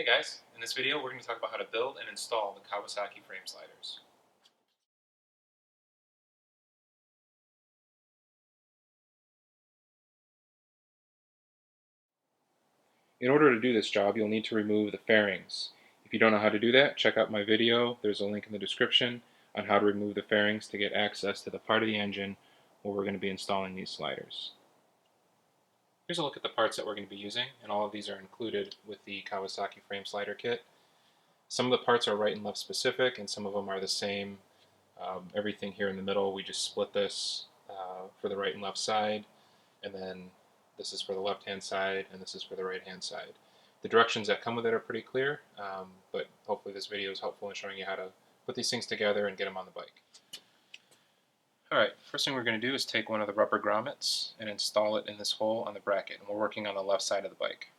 Hey guys, in this video we're going to talk about how to build and install the Kawasaki Frame Sliders. In order to do this job, you'll need to remove the fairings. If you don't know how to do that, check out my video. There's a link in the description on how to remove the fairings to get access to the part of the engine where we're going to be installing these sliders. Here's a look at the parts that we're going to be using, and all of these are included with the Kawasaki Frame Slider kit. Some of the parts are right and left specific, and some of them are the same. Everything here in the middle, we just split this for the right and left side, and then this is for the left hand side, and this is for the right hand side. The directions that come with it are pretty clear, but hopefully this video is helpful in showing you how to put these things together and get them on the bike. Alright, first thing we're going to do is take one of the rubber grommets and install it in this hole on the bracket, and we're working on the left side of the bike.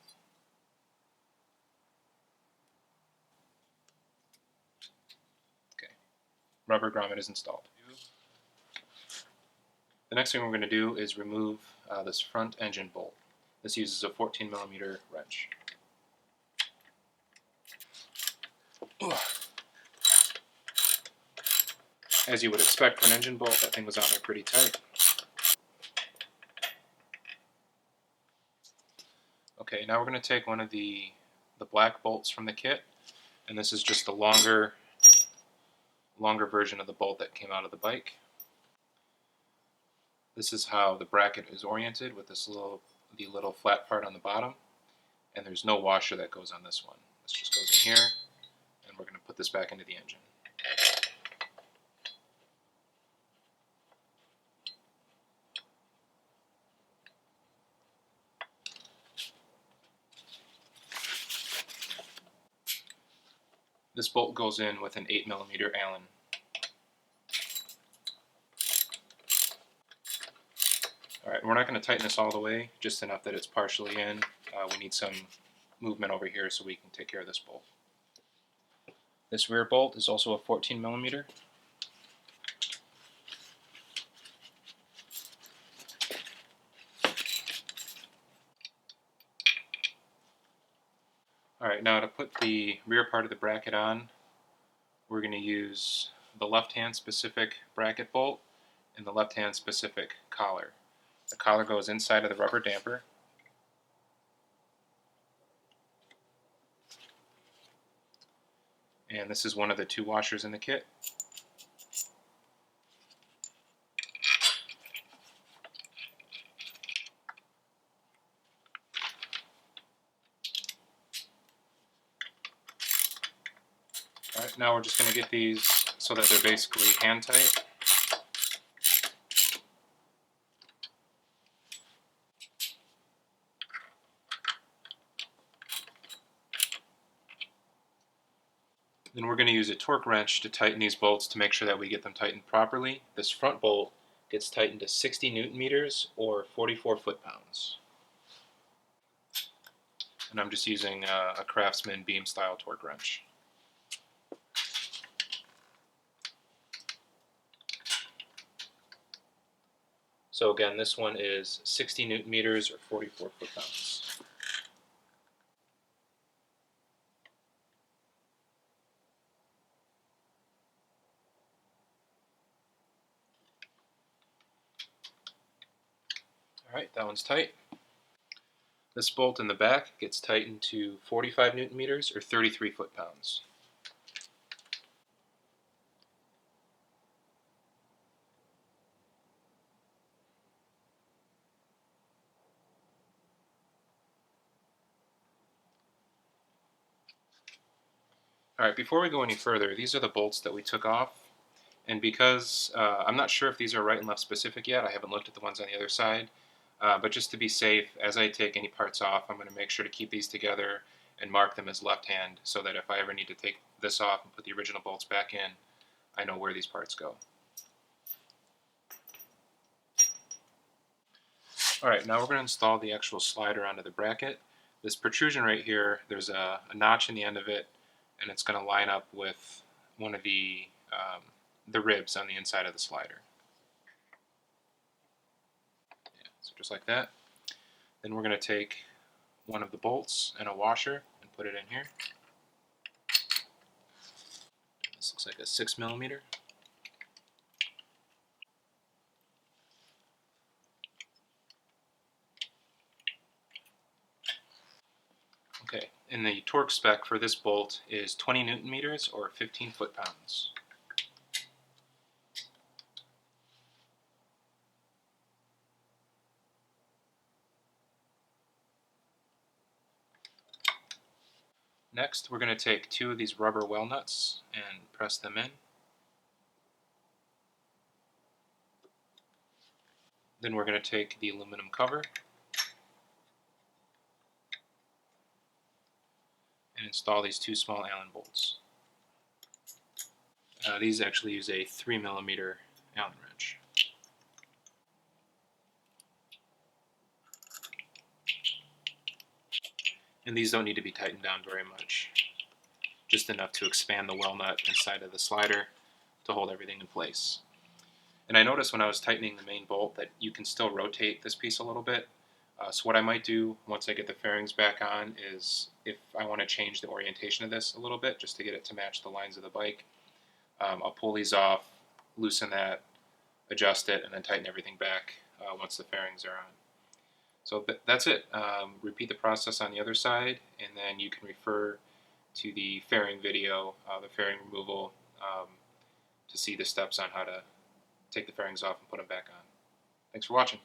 Okay, rubber grommet is installed. The next thing we're going to do is remove this front engine bolt. This uses a 14mm wrench. As you would expect for an engine bolt, that thing was on there pretty tight. Okay, now we're going to take one of the black bolts from the kit, and this is just the longer version of the bolt that came out of the bike. This is how the bracket is oriented, with this little flat part on the bottom, and there's no washer that goes on this one. This just goes in here, and we're going to put this back into the engine. This bolt goes in with an 8mm Allen. Alright, we're not going to tighten this all the way, just enough that it's partially in. We need some movement over here so we can take care of this bolt. This rear bolt is also a 14mm. Alright, now to put the rear part of the bracket on, we're going to use the left-hand specific bracket bolt and the left-hand specific collar. The collar goes inside of the rubber damper. And this is one of the two washers in the kit. Alright, now we're just going to get these so that they're basically hand tight. Then we're going to use a torque wrench to tighten these bolts to make sure that we get them tightened properly. This front bolt gets tightened to 60 Newton meters or 44 foot-pounds. And I'm just using a Craftsman beam style torque wrench. So again, this one is 60 Newton meters or 44 foot-pounds. Alright, that one's tight. This bolt in the back gets tightened to 45 Newton meters or 33 foot-pounds. Alright, before we go any further, these are the bolts that we took off. And because I'm not sure if these are right and left specific yet, I haven't looked at the ones on the other side. But just to be safe, as I take any parts off, I'm going to make sure to keep these together and mark them as left hand so that if I ever need to take this off and put the original bolts back in, I know where these parts go. Alright, now we're going to install the actual slider onto the bracket. This protrusion right here, there's a notch in the end of it, and it's going to line up with one of the ribs on the inside of the slider. So just like that. Then we're going to take one of the bolts and a washer and put it in here. This looks like a 6mm. Okay, and the torque spec for this bolt is 20 Newton meters or 15 foot-pounds. Next, we're going to take 2 of these rubber well nuts and press them in. Then we're going to take the aluminum cover and install these 2 small Allen bolts. These actually use a 3mm Allen wrench. And these don't need to be tightened down very much, just enough to expand the well nut inside of the slider to hold everything in place. And I noticed when I was tightening the main bolt that you can still rotate this piece a little bit. So what I might do once I get the fairings back on is, if I want to change the orientation of this a little bit just to get it to match the lines of the bike, I'll pull these off, loosen that, adjust it, and then tighten everything back once the fairings are on. So that's it. Repeat the process on the other side, and then you can refer to the fairing video, the fairing removal, to see the steps on how to take the fairings off and put them back on. Thanks for watching.